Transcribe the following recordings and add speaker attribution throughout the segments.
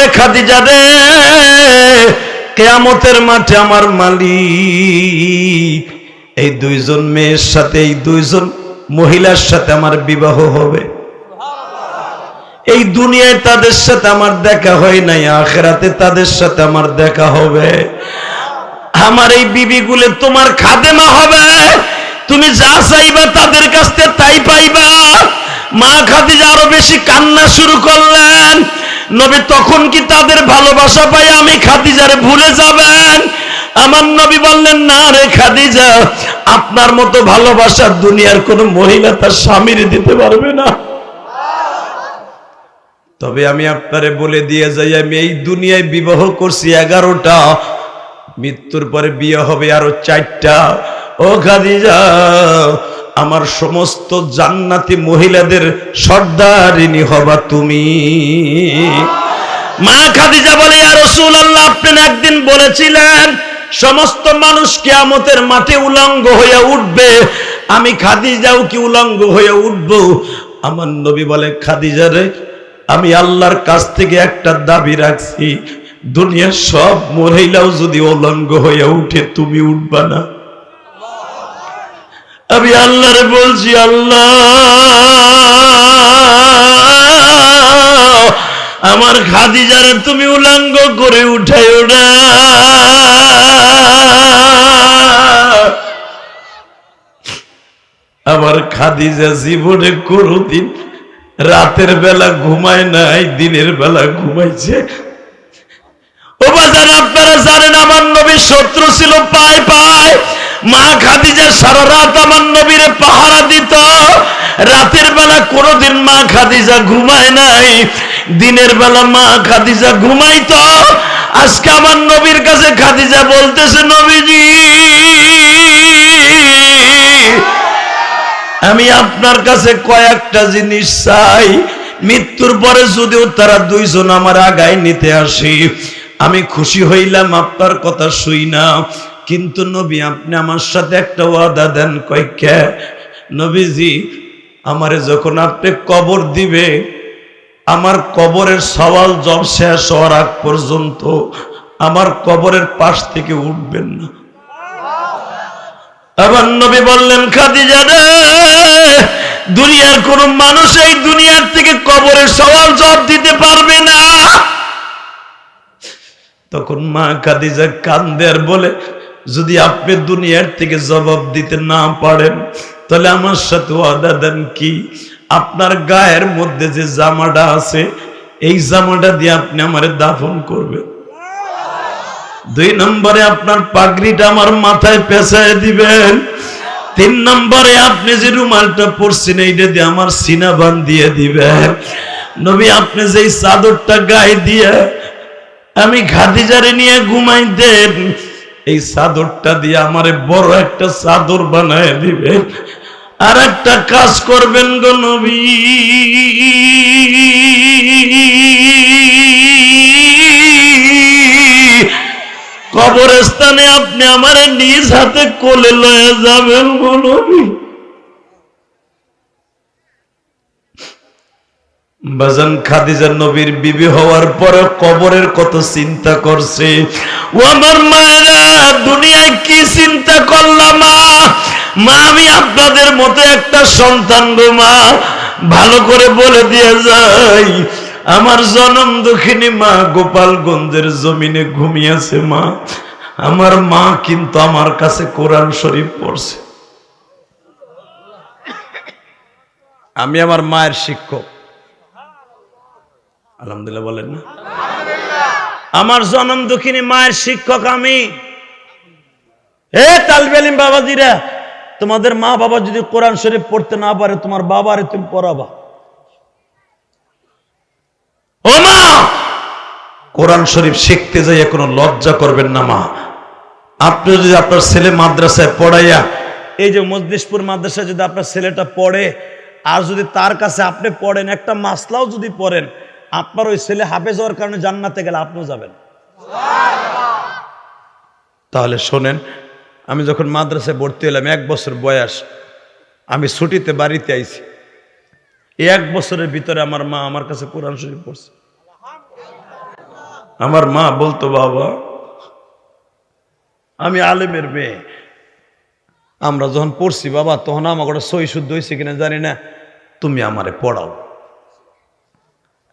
Speaker 1: বলে খাদিজা রে, কিয়ামতের মাঠে আমার মালিক এই দুইজন মেয়ের সাথে, এই দুইজন মহিলার সাথে আমার বিবাহ হবে। এই দুনিয়ায় তাদের সাথে আমার দেখা হয় নাই, আখিরাতে তাদের সাথে আমার দেখা হবে। আমার এই বিবিগুলো তোমার খাদেমা হবে, তুমি যা চাইবা তাদের কাছ থেকে তাই পাইবা। মা খাদিজা আরো বেশি কান্না শুরু করলেন। নবী তখন কি তাদের ভালোবাসা পাই আমি খাদিজারে ভুলে যাবেন? আমার নবী বললেন, না রে খাদিজা, আপনার মতো ভালোবাসা দুনিয়ার কোন মহিলা তার স্বামীর দিতে পারবে না। তবে আমি আপনারে বলে দিয়ে যাই, আমি এই দুনিয়ায় বিবাহ করছি 11টা, মৃত্যুর পরে বিয়ে হবে আরো 4টা। ও খাদিজা, আমার সমস্ত জান্নাতি মহিলাদের সর্দারিনী হবা তুমি। মা খাদিজা বলে, ইয়া রাসূলুল্লাহ, আপনি একদিন বলেছিলেন সমস্ত মানুষ কিয়ামতের মাঠে উলঙ্গ হয়ে উঠবে, আমি খাদিজাও কি উলঙ্গ হয়ে উঠব? আমার নবী বলে, খাদিজা রে, আমি আল্লাহর কাছ থেকে একটা দাবি রাখছি, দুনিয়ার সব মহিলাও যদি উলঙ্গ হয়ে উঠে তুমি উঠবা না। আমি আল্লাহরে বলছি, আল্লাহ আমার খাদিজারে তুমি উলঙ্গ করে উঠাইও না। আমার খাদিজা জীবনে কোনদিন রাতের বেলা ঘুমায় নাই, দিনের বেলা ঘুমাইছে। ও বাজার, আপনারা জানেন আমার নবীর শত্রু ছিল পায় পায়। মা খাদিজা সারা রাত আমার নবীরে পাহারা দিত। রাতের বেলা কোনদিন মা খাদিজা ঘুমায় নাই, দিনের বেলা মা খাদিজা ঘুমাইতো। আজকে আমার নবীর কাছে খাদিজা বলতেছে, নবীজি আমি আপনার কাছে কয়েকটা জিনিস চাই, মৃত্যুর পরে যদিও তারা দুইজন আমার আগায় নিতে আসি, আমি খুশি হইলাম আপনার কথা শুই না, কিন্তু নবী আপনি আমার সাথে একটা ওয়াদা দেন। কয়েকটা নবীজি, আমারে যখন আপনি কবর দিবে, আমার কবরের সওয়াল জব শেষ হওয়ার আগ পর্যন্ত আমার কবরের পাশ থেকে উঠবেন না। আমার নবী বললেন, খাদিজা রে, দুনিয়ার কোন মানুষ এই দুনিয়ার থেকে কবরের সওয়াল জবাব দিতে পারবে না। তখন মা খাদিজা কান্দে আর বলে, যদি আপনি দুনিয়ার থেকে জবাব দিতে না পারেন তাহলে আমার সাথে ওয়াদা দেন কি, আপনার গায়ের মধ্যে যে জামাটা আছে এই জামাটা দিয়ে আপনি আমারে দাফন করবেন। 2 নম্বরে আপনার পাগড়িটা আমার মাথায় পেঁচায় দিবেন। 3 নম্বরে আপনি যে রুমালটা পরছেন এইটা দিয়ে আমার সিনা বান্ধিয়ে দিবেন। নবী আপনি যেই চাদরটা গায়ে দিয়ে আমি খাদিজারে নিয়ে ঘুমাইতেন, এই চাদরটা দিয়ে আমারে বড় একটা চাদর বানায় দিবেন। আর একটা কাজ করবেন গো নবী, কবরস্থানে আপনি আমারে নিজ হাতে কোলে লয়ে যাবেন গো নবী। বাজান খাদিজা নবীর বিবি হওয়ার পরে কবরের কত চিন্তা করছে। ও আমার মায়েরা, দুনিয়ায় কি চিন্তা করলাম মা, আমি আপনাদের মতো একটা সন্তান গো মা, ভালো করে বলে দিয়ে যাই, আমার জনম দুঃখিনী মা গোপালগঞ্জের জমিনে ঘুমিয়েছে মা। আমার মা কিন্তু আমার কাছে কোরআন শরীফ পড়ছে। আমি আমার মায়ের শিক্ষক, আলহামদুলিল্লাহ বলেন না? আমার জনম দুঃখিনী মায়ের শিক্ষক আমি। তালবে ইলম বাবাজিরা, তোমাদের মা বাবা যদি কোরআন শরীফ পড়তে না পারে, তোমার বাবারে তুমি পড়াবা। ও মা, কোরআন শরীফ শিখতে যাইয়া কোনো লজ্জা করবেন না মা। আপনি যদি আপনার ছেলে মাদ্রাসায় পড়াইয়া, এই যে মজলিশপুর মাদ্রাসায় যদি আপনার ছেলেটা পড়ে, আর যদি তার কাছে আপনি পড়েন, একটা মাসলাও যদি পড়েন, আপনার ওই ছেলে হাফেজ হওয়ার কারণে জান্নাতে গেলে আপনিও যাবেন। তাহলে শোনেন, আমি যখন মাদ্রাসায় ভর্তি হলাম 1 বছর বয়স, আমি ছুটিতে বাড়িতে আইছি। এই 1 বছরের ভিতরে আমার মা আমার কাছে কোরআন শরীফ পড়ছে। আমার মা বলতো, বাবা আমি আলেমের মেয়ে, আমরা যখন পড়ছি বাবা তখন আমার ওটা সই শুদ্ধ হয়েছে কিনা জানি না, তুমি আমারে পড়াও।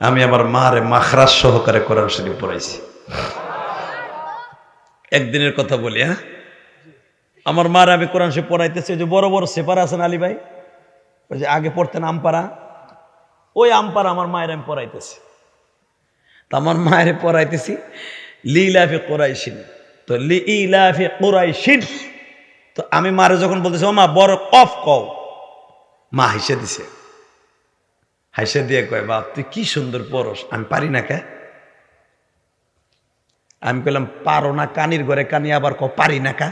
Speaker 1: আমি আমার মারে মাখরাজ সহকারে কোরআন শরীফ পড়াইছি। একদিনের কথা বলি, হ্যাঁ, আমার মারে আমি কোরআন শরীফ পড়াইতেছি, যে বড় বড় সেপার আছেন আলী ভাই, ওই যে আগে পড়তেন আমপাড়া, ওই আমপাড়া আমার মায়ের আমি পড়াইতেছি। তা আমার মায়ের পড়াইতেছি লিলাফি কোরাইশিন, তো লিলাফি কোরাইশিন, তো আমি মারে যখন বলতেছি ও মা বড় কফ কও, মা হাসে দিছে, হাসে দিয়ে কয়, বাপ তুই কি সুন্দর পড়স, আমি পারি না কে? আমি কইলাম পারো না কানির ঘরে কানি, আবার ক পারি না কা?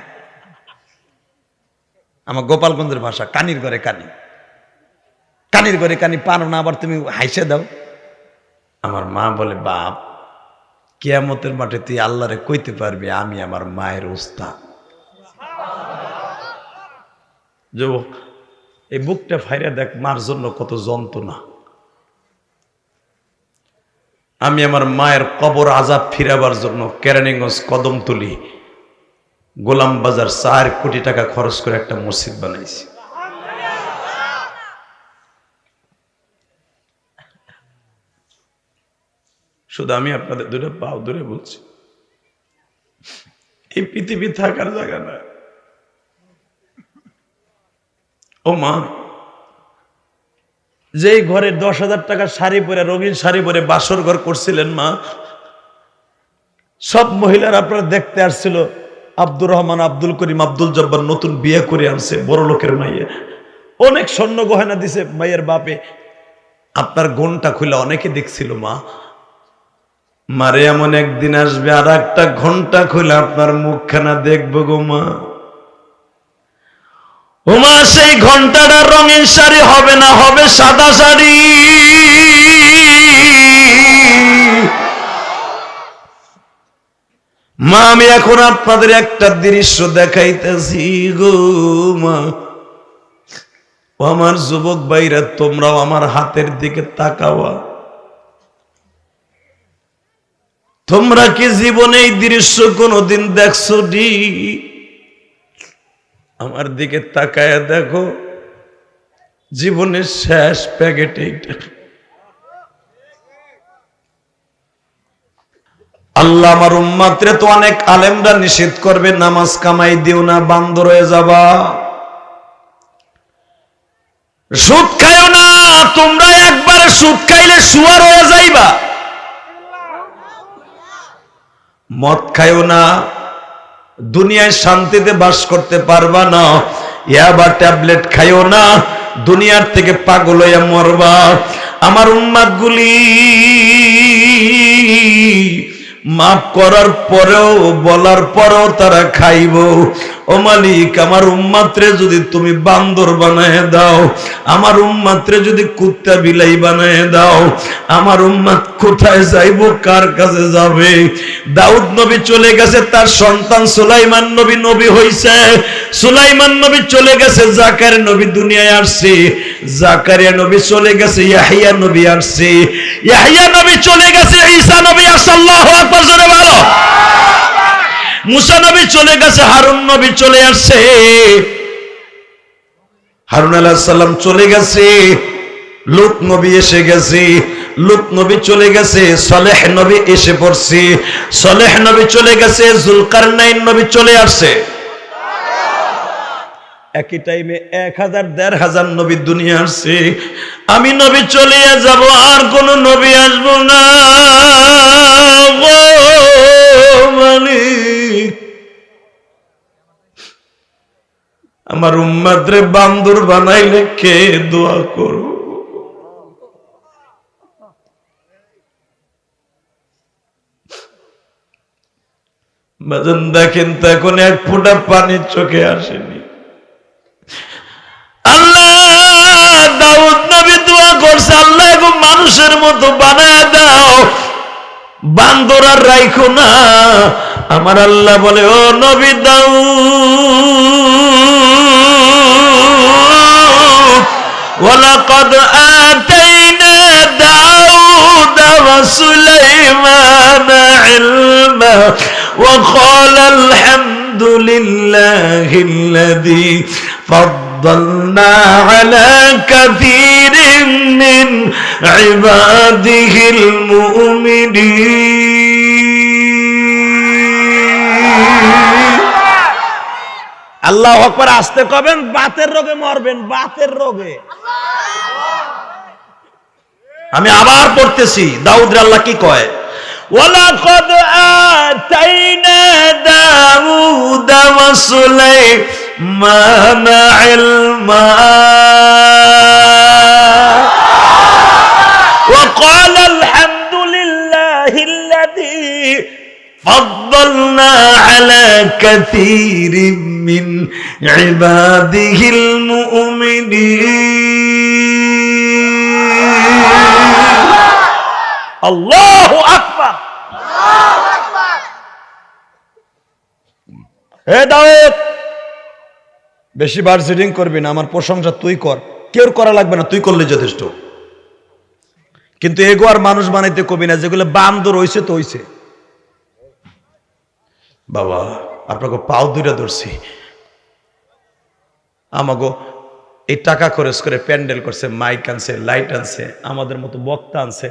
Speaker 1: আমার গোপালগঞ্জের ভাষা, কানির ঘরে কানি, কানির ঘরে কানি পারো না, আবার তুমি হাসে দাও। আমার মা বলে, বাপ কিয়ামতের মাঠে তুই আল্লাহরে কইতে পারবি আমি আমার মায়ের উস্তাদ। যুবক, এই বুকটা ফাইরা দেখ, মার জন্য কত যন্ত্রণা। আমি আমার মায়ের কবর আজাব ফিরাবার জন্য কেরানীগঞ্জ কদমতলি গোলাম বাজার 4 কোটি টাকা খরচ করে একটা মসজিদ বানাইছি। শুধু আমি আপনাদের দুটো পাও ধরে বলছি, এই পৃথিবী থাকার জায়গা না। ও মা, যেই ঘরে 10,000 টাকার শাড়ি পরে, রঙিন শাড়ি পরে বাসর ঘর করছিলেন মা, সব মহিলারা আপনারা দেখতে আসছিল। আব্দুর রহমান, আব্দুল করিম, আব্দুল জব্বার নতুন বিয়ে করে আনছে, বড় লোকের মাইয়ে, অনেক স্বর্ণ গহনা দিছে মাইয়ের বাপে। আপনার ঘন্টা খুলে অনেকে দেখছিল মা। মারে এমন একদিন আসবে আর একটা ঘন্টা খুলে আপনার মুখখানা দেখবো গো মা। ও মা, সেই ঘন্টাটা রঙিন শাড়ি হবে না, হবে সাদা শাড়ি। মা, আমি এখন আপনাদের একটা দৃশ্য দেখাইতেছি গো মা। ও আমার যুবক ভাইরা, তোমরাও আমার হাতের দিকে তাকাওয়া। তোমরা কি জীবনে এই দৃশ্য কোনোদিন দেখছো? আমার দিকে তাকায়া দেখো, জীবনের শেষ প্যাকেট এইটা। আল্লাহ আমার উম্মাতরে তো অনেক আলেমরা নিষেধ করবে, নামাজ কামাই দিও না, বান্দর হয়ে যাবা। সুদ খাইও না, তোমরা একবার সুদ খাইলে শুয়ার হয়ে যাইবা। মদ খাইও না, দুনিয়ায় শান্তিতে বাস করতে পারবা না। ইয়াবা ট্যাবলেট খাইও না, দুনিয়ার থেকে পাগল হইয়া মরবা। আমার উম্মাত গুলি মাফ করার পরেও, বলার পরেও তারা খাইব। ও মালিক, আমার উম্মাতরে যদি তুমি বান্দর বানায় দাও, আমার উম্মাতরে যদি কুত্তা বিলাই বানায় দাও, আমার উম্মাত কোথায় যাইব, কার কাছে যাবে? দাউদ নবী চলে গেছে, তার সন্তান সুলাইমান নবী নবী হইছে। সুলাইমান নবী চলে গেছে, জাকারিয়া নবী দুনিয়ায় আসছে। জাকারিয়া নবী চলে গেছে, ইয়াহিয়া নবী আসছে। ইয়াহিয়া নবী চলে গেছে, ঈসা নবী আসছে। আল্লাহু আকবার, জোরে বলো। মুসা নবী চলে গেছে, হারুন নবী চলে আসছে। হারুন আলাইহিস সালাম চলে গেছে, লূত নবী এসে গেছে। লূত নবী চলে গেছে, সালেহ নবী এসে পড়ছে। সালেহ নবী চলে গেছে, যুলকারনাইন নবী চলে আসছে। একই টাইমে 1000-1500 নবী দুনিয়া আসছে। আমি নবী চলে যাব, আর কোন নবী আসবো না। মালিক, আমার উম্মাতরে বান্দর বানাইলে কে দোয়া করব? বাজান দেখেন তো, এখন এক ফোঁটা পানির চোখে আসেনি। আল্লাহ, দাউদ নবী দোয়া করছে, আল্লাহ এখন মানুষের মতো বানায় দাও, বান্দর আর রাইখো না। আমার আল্লাহ বলে, ও নবী দাউদ, ওয়ালাকাদ আতাইনা দাউদ ওয়া সুলাইমানা وقال الحمد لله الذي فضلنا على كثير من عباده المؤمنين আল্লাহু আকবার আস্তে কবেন বাতের রোগে মরবেন বাতের রোগে আমি আবার পড়তেছি দাউদের আল্লাহ কি কয় ওয়ালাকাদ আতাইনা দাউদ ওয়া সুলাইমান ইলমা ওয়া ক্বালা আলহামদুলিল্লাহিল্লাযী فضلنا على كثير من عباده المؤمنين الله أكبر হে দাউদ বেশি বার সিডিং করবি না আমার প্রশংসা তুই কর কেউ করা লাগবে না তুই করলে যথেষ্ট কিন্তু এগো আর মানুষ বানাইতে কবি না যেগুলো বান্দর হইছে তো হইছে বাবা আপনাকে পাও দুইটা ধরছি আমাগো এই টাকা খরচ করে প্যান্ডেল করছে মাইক আনছে লাইট আনছে আমাদের মতো বক্তা আনছে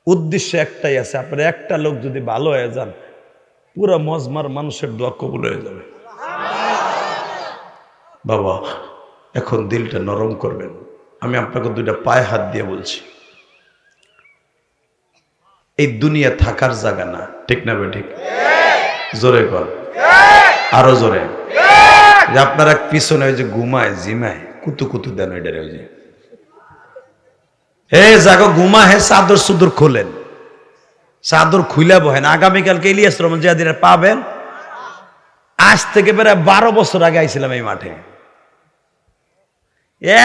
Speaker 1: উদ্দেশ্য একটাই আছে আপনার একটা লোক যদি ভালো হয়ে যান পুরো মজমার মানুষের দোয়া কবুল হয়ে যাবে বাবা এখন দিলটা নরম করবেন আমি আপনাকে দুইটা পায়ে হাত দিয়ে বলছি এই দুনিয়া থাকার জায়গা না ঠিক না বে ঠিক জোরে কর আরো জোরে যে আপনারা পিছনে ওই যে ঘুমায় জিমায় কুতু কুতু দেন ওইটারে ওই যে হে জাগো ঘুমা হে চাদর সুদর খোলেন চাদর খুইলা বহেন আগামীকালকে ইলিয়াস রহমান জিয়াদিরা পাবেন আজ থেকে প্রায় 12 বছর আগে আইছিলাম এই মাঠে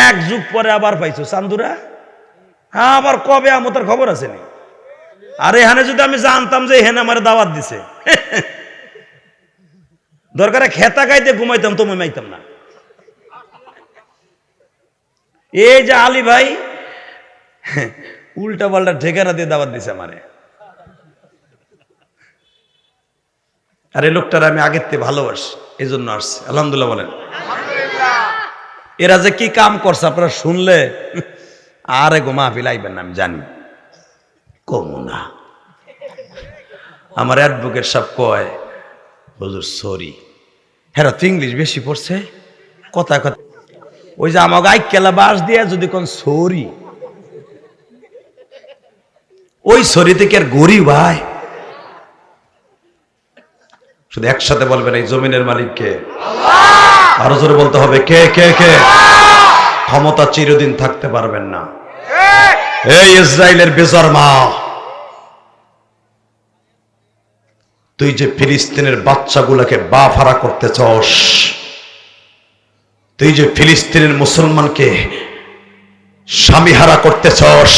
Speaker 1: এক যুগ পরে আবার পাইছো চান্দুরা হ্যাঁ আবার কবে আমতার খবর আছে নি আর এখানে যদি আমি জানতাম যে এখানে আমার দাওয়াত দিছে দরকারে খেতা খাইতে ঘুমাইতাম তো ঘুমাইতাম না এই যে আলী ভাই উল্টা পাল্টা ঠিকানা দিয়ে দাওয়াত দিছে আমারে আর এই লোকটার আমি আগের থেকে ভালোবাসি এই জন্য আসছি আলহামদুলিল্লাহ বলেন এরা যে কি কাম করছে আপনারা শুনলে আরে গো মাহফিল আইবেন না আমি জানি কমু না আমার অ্যাডভোকেট সাহেব কয় হুজুর সরি হ্যাঁ তো ইংলিশ বেশি পড়ছে কথা কথা ওই যে আমাকে আইকেলা বাস দিয়ে যদি কোন সরি ওই সরিতে কি আর গরিব ভাই শুধু একসাথে বলবেন এই জমিনের মালিক কে আল্লাহ আরো জোরে বলতে হবে কে কে কে ক্ষমতা চিরদিন থাকতে পারবেন না এই ইসরায়েলের বেজরমা তুই যে ফিলিস্তিনের বাচ্চাগুলোকে বাফারা করতে চাস তুই যে ফিলিস্তিনের মুসলমানকে স্বামীহারা করতে চাস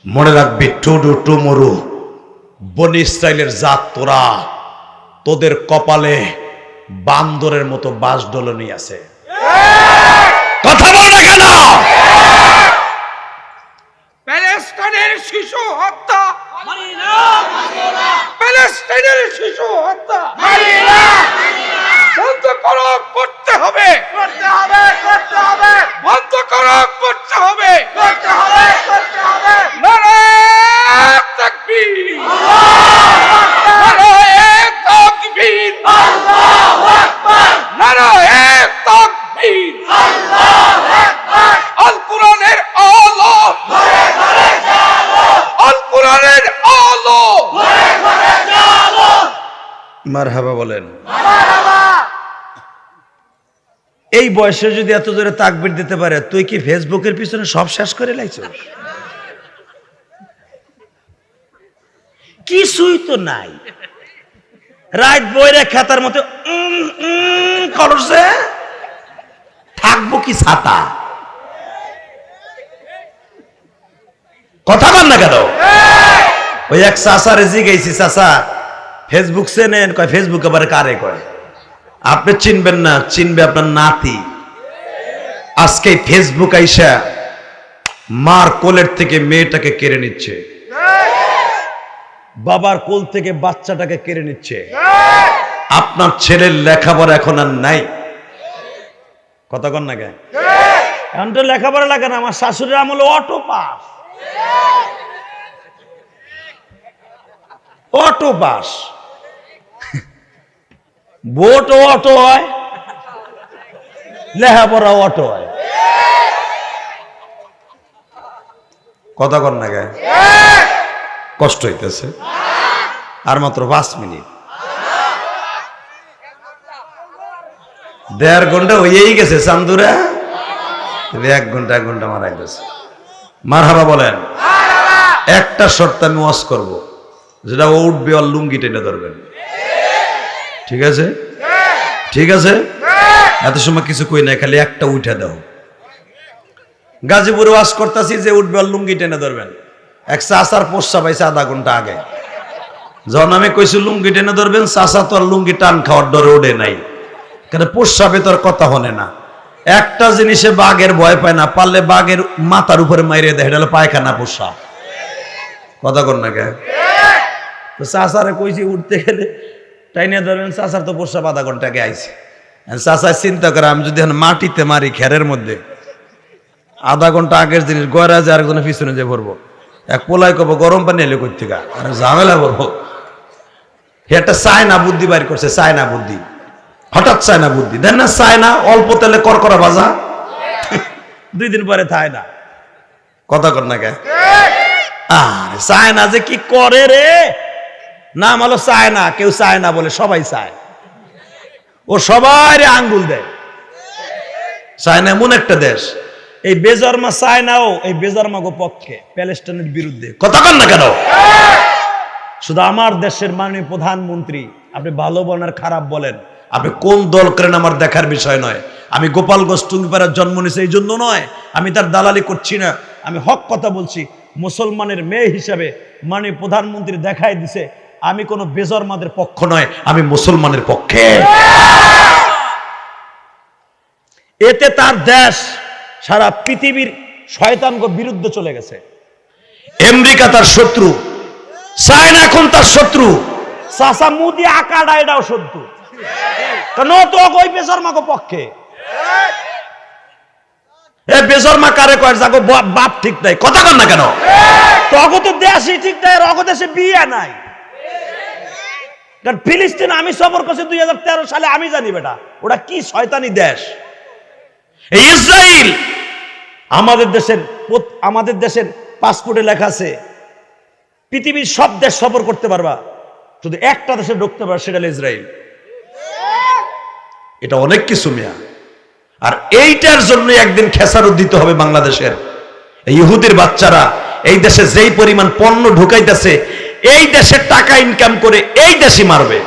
Speaker 1: মনে রাখবি টুডু টুমরু বনি ইসরায়েলের জাত তোরা তোদের কপালে বান্দরের মতো বাঁশডলনি আছে কথা বল না কেন
Speaker 2: প্যালেস্টাইনের শিশু হত্যা প্যালেস্টাইনের শিশু হত্যা বন্ধ করো করতে হবে বন্ধ করো করতে হবে নারায়ে তাকবীর নারায়ে তাকবীর আল্লাহু আকবার নারায়ে তাকবীর আল্লাহু আকবার আল কোরআনের আলো ঘরে ঘরে জালো আল কোরআনের আলো ঘরে ঘরে জালো
Speaker 1: মারহাবা বলেন
Speaker 2: মারহাবা
Speaker 1: এই বয়সে যদি এত জোরে তাকবীর দিতে পারে তুই কি ফেসবুকের পিছনে সব শেষ করে লাইছিস কিছুই তো নাই রাত বইরে খাতার মতো করছে থাকবো কি ছাতা কথা বল না কেন ওই এক চাষারে জিগাইছি চাষা ফেসবুক চেনেন কয় ফেসবুক আবার কারে কয় আপনি চিনবেন না চিনবে আপনার নাতি আজকে ফেসবুক আইসা মার কোলের থেকে মেয়েটাকে কেড়ে নিচ্ছে বাবার কোল থেকে বাচ্চাটাকে কেড়ে নিচ্ছে। আপনার ছেলের লেখাপড়া এখন আর নাই, কথা কন না কেন? এখন তো লেখাপড়া লাগে না, আমার শাশুড়ির আমলে auto pass, auto pass, vote auto হয়, লেখাপড়া অটো হয়, কথা কন না কেন? কষ্ট হইতেছে। আর মাত্র 5 মিনিট, 1.5 ঘন্টা হয়েই গেছে চান্দুরা, 1 ঘন্টা 1 ঘন্টা মারা গেছে। মারহাবা বলেন। একটা শর্ত আমি ওয়াজ করব, যেটা ও উঠবে আর লুঙ্গি টেনে ধরবেন, ঠিক আছে? ঠিক আছে, এত সময় কিছু কই নাই, খালি একটা উঠে দাও। গাজীপুরে ওয়াজ করতেছি যে উঠবে আর লুঙ্গি টেনে ধরবেন। এক চাচার পোষা পাইছে আধা ঘন্টা আগে, যখন আমি কইছি লুঙ্গি টেনে ধরবেন, চাচা তো আর লুঙ্গি টান খাওয়ার ডরে ওঠে নাই, কেন পোষাবে তোর কথা হনে না। একটা জিনিসে বাঘের ভয় পায় না, পারলে বাঘের মাথার উপরে মাইরে দেয়, এটা হলো পায়খানা পোষা, কথা কর না কে? তো চাচারে কইছি উঠতে গেলে টাইনে ধরবেন, চাচার তো পোষা আধা ঘন্টা আগে আইছে। চাচা চিন্তা করে আমি যদি মাটিতে মারি খেরের মধ্যে, আধা ঘন্টা আগের জিনিস গয়রা যে আরেকজনের পিছনে যে ভরবো, এক পোলাই কব গরম পানি এলে কই থেকে আর ঝামেলা করবো। একটা চায়না বুদ্ধি বাইর করছে, চায়না বুদ্ধি, হঠাৎ চায়না বুদ্ধি দেন না, চায়না অল্প তেলে করকরা ভাজা, 2 দিন পরে থায় না, কথা কর না কে? আর চায়না যে কি করে রে, নাম হলো চায়না, কেউ চায় না বলে সবাই চায়, ও সবাই আঙ্গুল দেয়। চায়না এমন একটা দেশ, এই বেজন্মা চায়নাও এই বেজন্মাগো পক্ষে, প্যালেস্টাইনের বিরুদ্ধে, কথা কন না কেন? শুধু আমার দেশের মাননীয় প্রধানমন্ত্রী, আপনি ভালো বলেন আর খারাপ বলেন, আপনি কোন দল করেন আমার দেখার বিষয় নয়। আমি গোপালগঞ্জ টুঙ্গিপাড়ার জন্ম নিয়েছি এই জন্য নয়, আমি তার দালালি করছি না, আমি হক কথা বলছি। মুসলমানের মেয়ে হিসাবে মাননীয় প্রধানমন্ত্রী দেখাই দিছে আমি কোনো বেজন্মাদের পক্ষ নয়, আমি মুসলমানের পক্ষে। এতে তার দেশ সারা পৃথিবীর শয়তানগো বিরুদ্ধে চলে গেছে। আমেরিকা তার শত্রু, চায়না এখন তার শত্রু, চাচা মুদি আকাডা এটাও শত্রু, কেন? তো ওই বেজন্মাগো পক্ষে। এ বেজন্মা কারে কয়, যাগো বাপ ঠিক নাই, কথা কন না কেন? তগো তো দেশই ঠিক নাই, আর অগো দেশে বিয়ে নাই। কারণ ফিলিস্তিন আমি সফর করছি 2013 সালে, আমি জানি বেটা ওটা কি শয়তানি দেশ। এই ইসরায়েল আমাদের দেশের পাসপোর্টে লেখা আছে পৃথিবীর সব দেশ সফর করতে পারবা, শুধু একটা দেশে ঢুকতে পারবা, সেটা হলো ইসরায়েল। এটা অনেক কিছু মিয়া। আর এইটার জন্য একদিন খেসারত দিতে হবে বাংলাদেশের। এই ইহুদির বাচ্চারা এই দেশে যেই পরিমাণ পণ্য ঢুকাইতেছে, এই দেশে টাকা ইনকাম করে এই দেশই মারবে।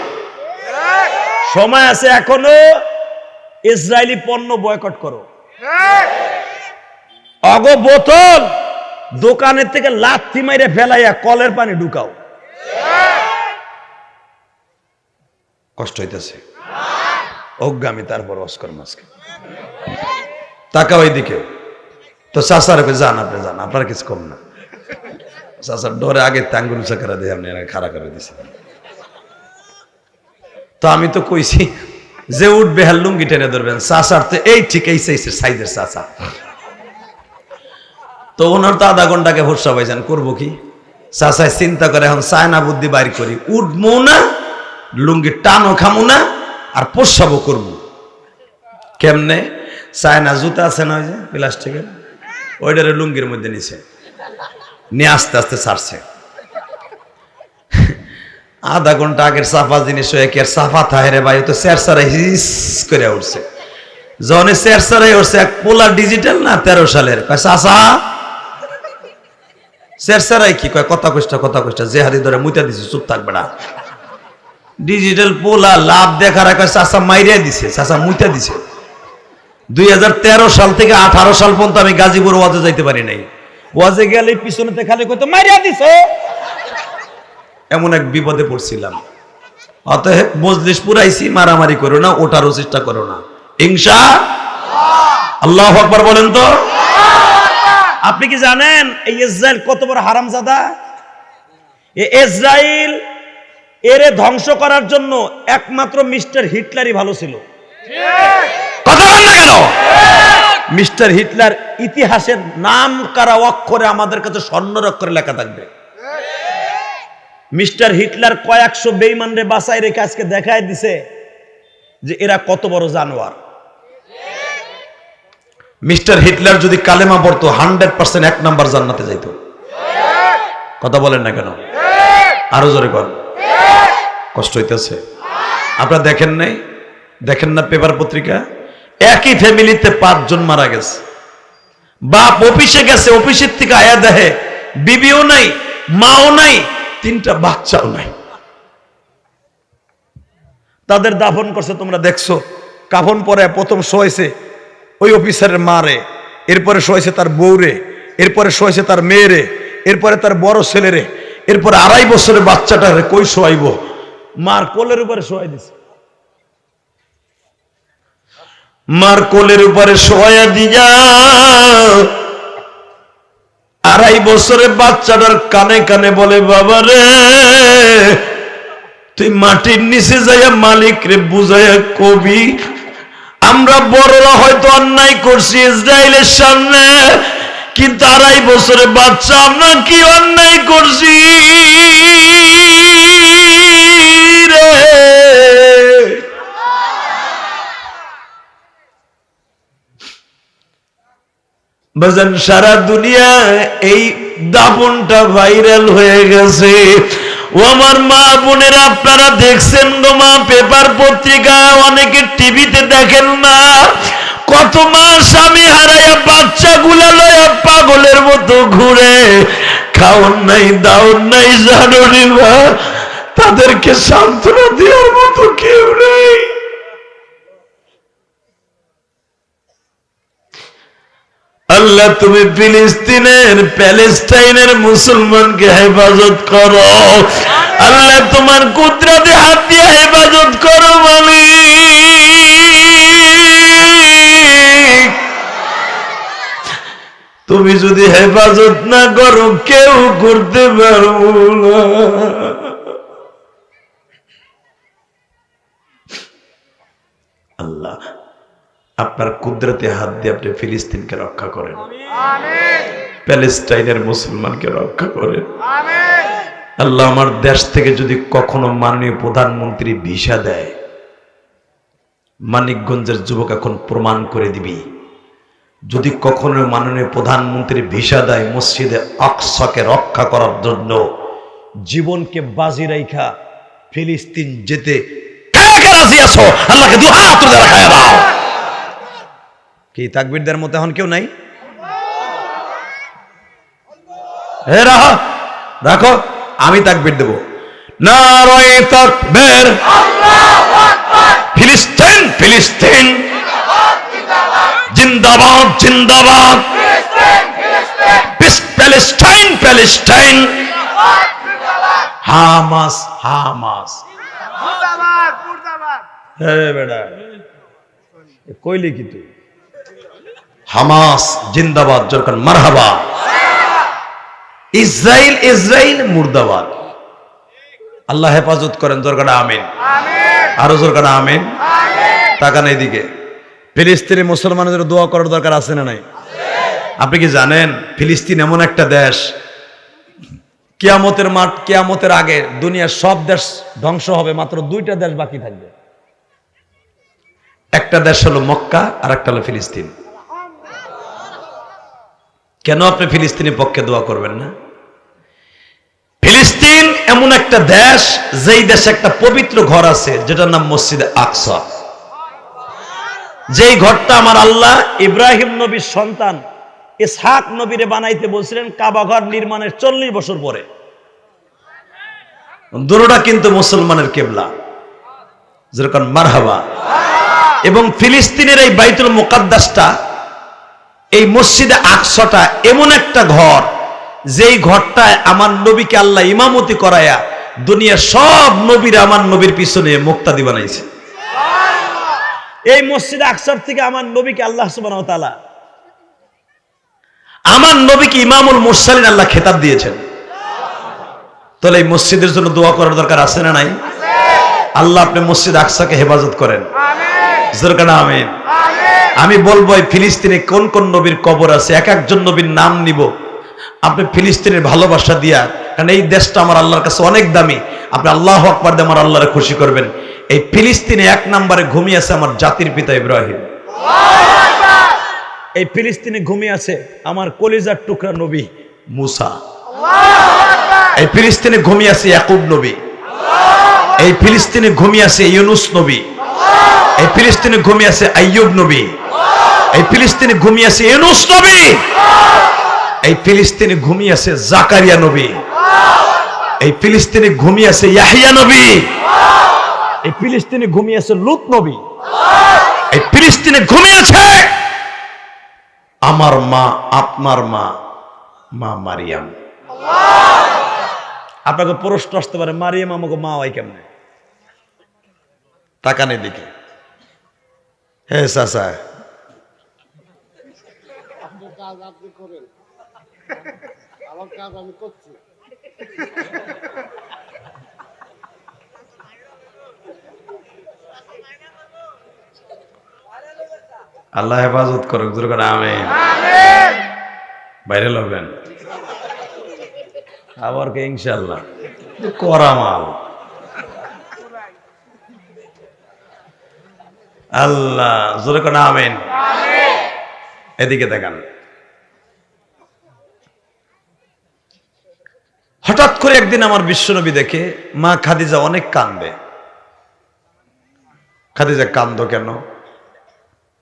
Speaker 1: সময় আছে এখনো, ইসরায়েলি পণ্য বয়কট করো। অগো বোতল দোকানের থেকে লাথি মাইরে ফেলাইয়া কলের পানি ঢুকাও, কষ্ট হইতেছে অজ্ঞামী। তারপর অস্কর মাসকে তাকাও এইদিকে, তো চাষারে যান, আপনি যান, আপনার কিছু কম না। চাষার ডরে আগে টাঙ্গুল চাকারা দিয়ে আপনি খাড়া করে দিছে। তো আমি তো কইছি যে উঠবে হার লুঙ্গি টেনে ধরবেন, চাষার তো এই ঠিক এই সাইজের চাষা। তো ওনার তো আধা ঘন্টাকে ভরসা পাইছেন, করবো কি? চাষায় চিন্তা করে এখন চায়না বুদ্ধি বাইর করি, উঠবো না, লুঙ্গি টানো খামু না, আর পোষাবো করবো। কেমনে? চায়না জুতা আছে না, ওই যে প্লাস্টিকের, ওইটারে লুঙ্গির মধ্যে নিছে, নিয়ে আস্তে আস্তে ছাড়ছে। আধা ঘন্টা আগের সাফা জিনিস হয়ে কি আর সাফা থাহেরে ভাই, তো চেরসারাই হিস করে উঠছে। যখন চেরসারাই উঠছে, এক পোলা ডিজিটাল না 13 সালের, কয় চাচা চেরসারাই কি কয়, কথা কষ্টা যে হাতি ধরে মুইতা দিছে, চুপ থাকবে না। ডিজিটাল পোলা লাভ দেখার কয় চাচা মাইরিয়া দিছে, চাচা মুইতা দিছে। 2013 সাল থেকে 18 সাল পর্যন্ত আমি গাজীপুর ওয়াজে যাইতে পারি নাই। ওয়াজে গেলে পিছনেতে খালি কইতো মাইরিয়া দিছে। এমন এক বিপদে পড়ছিলাম। অতএব মজলিস পুরাইছি, মারামারি করো না, ওঠারও চেষ্টা করো না, ইনশাআল্লাহ। আল্লাহু আকবার বলেন তো। আপনি কি জানেন এই ইসরায়েল কত বড় হারামজাদা? ইসরায়েল এরে ধ্বংস করার জন্য একমাত্র মিস্টার হিটলারই ভালো ছিল। কথা বল না কেন? মিস্টার হিটলার ইতিহাসের নাম করা অক্ষরে আমাদের কাছে স্বর্ণের অক্ষরে লেখা থাকবে। মিস্টার হিটলার কয়েকশো বেঈমানরে বাঁচাই রেখে আজকে দেখায় দিছে যে এরা কত বড় জানোয়ার। মিস্টার হিটলার যদি কালেমা পড়তো 100% 1 নাম্বার জান্নাতে যাইতো। কথা বলেন না কেন? আরো জোরে কর। কষ্ট হইতেছে? আপনারা দেখেন না পেপার পত্রিকা? একই ফ্যামিলিতে 5 জন মারা গেছে। বাপ অফিসে গেছে, অফিসের থেকে আয়া দেখে বিবিও নাই, মাও নাই, 3টা বাচ্চাও নাই। তাদের দাফন করছে, তোমরা দেখছো। কাফন পরে প্রথম শোয়েছে ওই অফিসারের মারে, এরপরে শোয়েছে তার বউরে, এরপরে শোয়েছে তার মেয়েরে, এরপরে তার বড় ছেলেরে, এরপরে 2.5 বছরের বাচ্চাটারে কই শোয়াইব? মার কোলের উপরে শোয়াই দিছে। মার কোলের উপরে শোয়া দিয়া 2.5 বছরের বাচ্চাটার কানে কানে বলে, বাবা রে তুই মাটির নিচে যাইয়া মালিক রে বুঝাইয়া কবি, আমরা বড়রা হয়তো অন্যায় করছি ইসরায়েলের সামনে, কিন্তু 2.5 বছরের বাচ্চা আমরা কি অন্যায় করছি রে? বাজান সারা দুনিয়ায় এই দাপনটা ভাইরাল হয়ে গেছে। ও আমার মা বোনেরা, আপনারা দেখছেন গো মা, পেপার পত্রিকা, অনেকে টিভিতে দেখেন না, কত মা স্বামী হারাইয়া বাচ্চাগুলা লয়া পাগলের মতো ঘুরে, খাওন নাই দাওন নাই, জানো রে মা, তাদেরকে সান্ত্বনা দেওয়ার মতো কেউ নেই। আল্লাহ তুমি ফিলিস্তিনের, প্যালেস্টাইনের মুসলমানকে হেফাজত করো। আল্লাহ তোমার কুদরতে হাত দিয়ে হেফাজত করো মালিক। তুমি যদি হেফাজত না করো কেউ করতে পারবো না। আল্লাহ আপনার কুদরতে হাত দিয়ে আপনি ফিলিস্তিনকে রক্ষা করেন, প্যালেস্টাইনের মুসলমানকে রক্ষা করেন। আল্লাহ আমার দেশ থেকে যদি কখনো মাননীয় প্রধানমন্ত্রী ভিসা দেয়, মানিকগঞ্জের যুবক এখন প্রমাণ করে দিবি, যদি কখনো মাননীয় প্রধানমন্ত্রী ভিসা দেয় মসজিদে আকসাকে রক্ষা করার জন্য জীবনকে বাজি রাইখা ফিলিস্তিন যেতে রাজি আছো? আল্লাহকে 2 হাত তুলে রাখায় দাও। কি তাকবীর দেওয়ার মতো এখন কেউ নাই? রাখো, আমি তাকবীর দেব। নারায়ে তাকবীর, আল্লাহু আকবার, ফিলিস্তিন ফিলিস্তিন জিন্দাবাদ জিন্দাবাদ, প্যালেস্টাইন প্যালেস্টাইন, হামাস হামাস, মুর্দাবাদ মুর্দাবাদ। হ্যাঁ বেটা কইলি কি তুই? হামাস জিন্দাবাদ, জোরকার মারহাবা। Israel Israel মুর্দাবাদ। আল্লাহ হেফাজত করেন, জোরকার আমিন। আরো জোরকার আমিন। তাকান এইদিকে, ফিলিস্তিনি মুসলমানদের দোয়া করার দরকার আছে না নাই? আপনি কি জানেন ফিলিস্তিন এমন একটা দেশ, কিয়ামতের মাঠ, কিয়ামতের আগে দুনিয়ার সব দেশ ধ্বংস হবে, মাত্র 2টা দেশ বাকি থাকবে। একটা দেশ হলো মক্কা আর একটা হলো ফিলিস্তিন। কেন আপনি ফিলিস্তিনের পক্ষে দোয়া করবেন না? ফিলিস্তিন এমন একটা দেশ, যেই দেশে একটা পবিত্র ঘর আছে যেটার নাম মসজিদে আকসা। যেই ঘরটা আমার আল্লাহ ইব্রাহিম নবীর সন্তান ইসহাক নবীরে বানাইতে বলছিলেন কাবা ঘর নির্মাণের 40 বছর পরে। দুটোটা কিন্তু মুসলমানের কিবলা, যেরকম মারহাবা। এবং ফিলিস্তিনের এই বাইতুল মুকাদ্দাসটা, এই মসজিদে আকসাটা এমন একটা ঘর, যেই ঘরটায় আমার নবীকে আল্লাহ ইমামতি করায়া দুনিয়ার সব নবীরা আমার নবীর পিছনে মুক্তাদি বানাইছে। এই মসজিদে আকসার থেকে আমার নবীকে আল্লাহ সুবহানাহু ওয়া তাআলা, আমার নবীকে ইমামুল মুরসালিন আল্লাহ খেতাব দিয়েছেন। তাহলে এই মসজিদের জন্য দোয়া করার দরকার আছে না নাই? আল্লাহ আপনি মসজিদ আকসাকে হেফাজত করেন, আমিন। আমি বলবো এই ফিলিস্তিনে কোন কোন নবীর কবর আছে, এক একজন নবীর নাম নিব, আপনি ফিলিস্তিনের ভালোবাসা দিয়া, কারণ এই দেশটা আমার আল্লাহর কাছে অনেক দামি, আপনি আল্লাহু আকবার দিয়ে আমার আল্লাহরে খুশি করবেন। এই ফিলিস্তিনে 1 নম্বরে ঘুমিয়ে আছে আমার জাতির পিতা ইব্রাহিম। এই ফিলিস্তিনে ঘুমিয়ে আছে আমার কলিজার টুকরা নবী মুসা। এই ফিলিস্তিনে ঘুমিয়ে আছে ইয়াকুব নবী। এই ফিলিস্তিনে ঘুমিয়ে আছে ইউনুস নবী। এই ফিলিস্তিনে ঘুমিয়ে আছে আইয়ুব নবী। এই ফিলিস্তিনে ঘুমিয়ে আছে ইউনুস নবী। এই ফিলিস্তিনে ঘুমিয়ে আছে জাকারিয়া নবী। এই ফিলিস্তিনে ঘুমিয়ে আছে ইয়াহইয়া নবী। এই ফিলিস্তিনে ঘুমিয়ে আছে লূত নবী। এই ফিলিস্তিনে ঘুমিয়ে আছে আমার মা, আপনার মা, মা মারিয়াম। আপনাকে প্রশ্ন আসতে পারে, মারিয়াম আমাকে মা হয় কেমনে? টাকা নেই দেখে, হ্যাঁ চাচা
Speaker 3: কাজ আপনি করেন, আমার কাজ আমি করছি।
Speaker 1: আল্লাহ হেফাজত করুক, জোরে করে আমিন। বাইরে লবেন আবার কে ইনশাআল্লাহ করা মাল। আল্লাহ জোরে করে আমিন। এদিকে দেখান। হঠাৎ করে একদিন আমার বিশ্বনবী দেখে মা খাদিজা অনেক কান্দে। খাদিজা কান্দো কেন?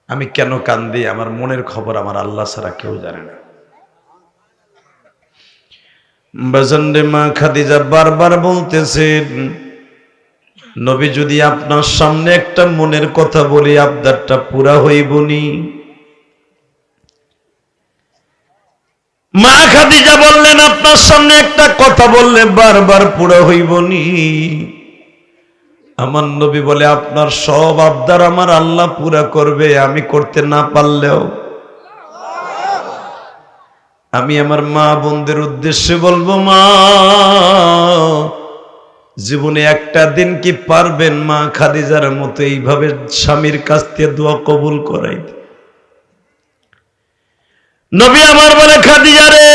Speaker 1: আমি কেন কান্দি? আমার মনের খবর আমার আল্লাহ ছাড়া কেউ জানে না। বাজানরে মা খাদিজা বারবার বলতেছেন, নবী যদি আপনার সামনে একটা মনের কথা বলি আবদারটা পুরা হইবনি। মা খাদিজা বললেন, আপনার সামনে একটা কথা বললে বারবার পুরা হইবনি। আমার নবী বলে, আপনার সব আবদার আমার আল্লাহ পুরা করবে, আমি করতে না পারলেও। আমি আমার মা বোনদের উদ্দেশ্যে বলবো, মা জীবনে একটা দিন কি পারবেন মা খাদিজার মতো এইভাবে স্বামীর কাছ থেকে দোয়া কবুল করাইতে? নবী আমার বলে, খাদিজা রে,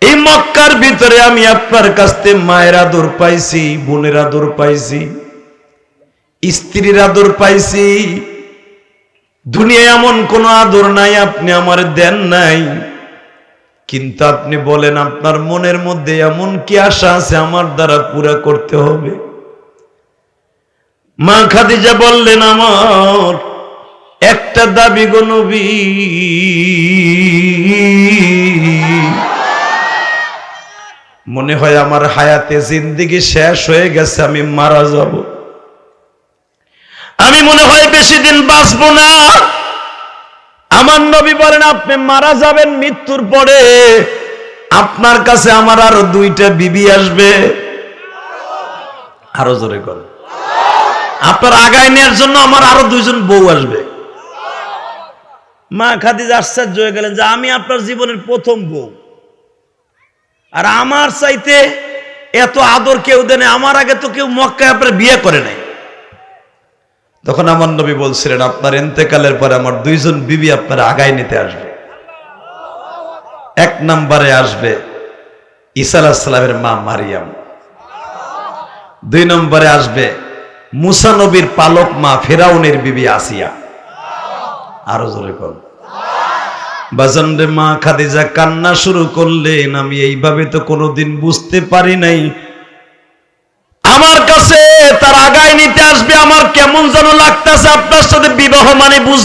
Speaker 1: এই মক্কার ভিতরে আমি আপনার কাছ থেকে মায়ের আদর পাইছি, বোনের আদর পাইছি, স্ত্রীর আদর পাইছি। দুনিয়ায় এমন কোন আদর নাই আপনি আমার দেন নাই। কিন্তু আপনি বলেন আপনার মনের মধ্যে এমন কি আশা আছে আমার দ্বারা পুরা করতে হবে? মা খাদিজা বললেন, আমার একটা দাবি গো নবী, মনে হয় আমার হায়াতে জিন্দেগি শেষ হয়ে গেছে, আমি মারা যাব। আমি মনে হয় বেশি দিন বাঁচবো না। আমার নবী বলেন, আপনি মারা যাবেন, মৃত্যুর পরে আপনার কাছে আমার আরো 2টা বিবি আসবে। আরো জোরে করেন। আপনার আগায় নেওয়ার জন্য আমার আরো 2 জন বউ আসবে। মা খাদিজা আশ্চর্য হয়ে গেলেন যে আমি আপনার জীবনের প্রথম বউ, আর আমার চাইতে এত আদর কেউ দেনে, আমার আগে তো কেউ মক্কায় আপনার বিয়ে করে নাই। তখন আমার নবী বলছিলেন, আপনার ইন্তেকালের পরে আমার 2 জন বিবি আপনার আগায় নিতে আসবে। 1 নম্বরে আসবে ঈসা আলাইহিস সালামের মা মারিয়াম। 2 নম্বরে আসবে মুসা নবীর পালক মা ফেরাউনের বিবি আসিয়া। আরো জোরে কর। বাজানরে মা খাদিজা কান্না শুরু করলেন, আমি এইভাবে তো কোনোদিন বুঝতে পারি নাই আমার কাছে তার আগায় নিতে আসবে। আমার কেমন যেন লাগতেছে, আপনার সাথে বিবাহ মানে বুঝ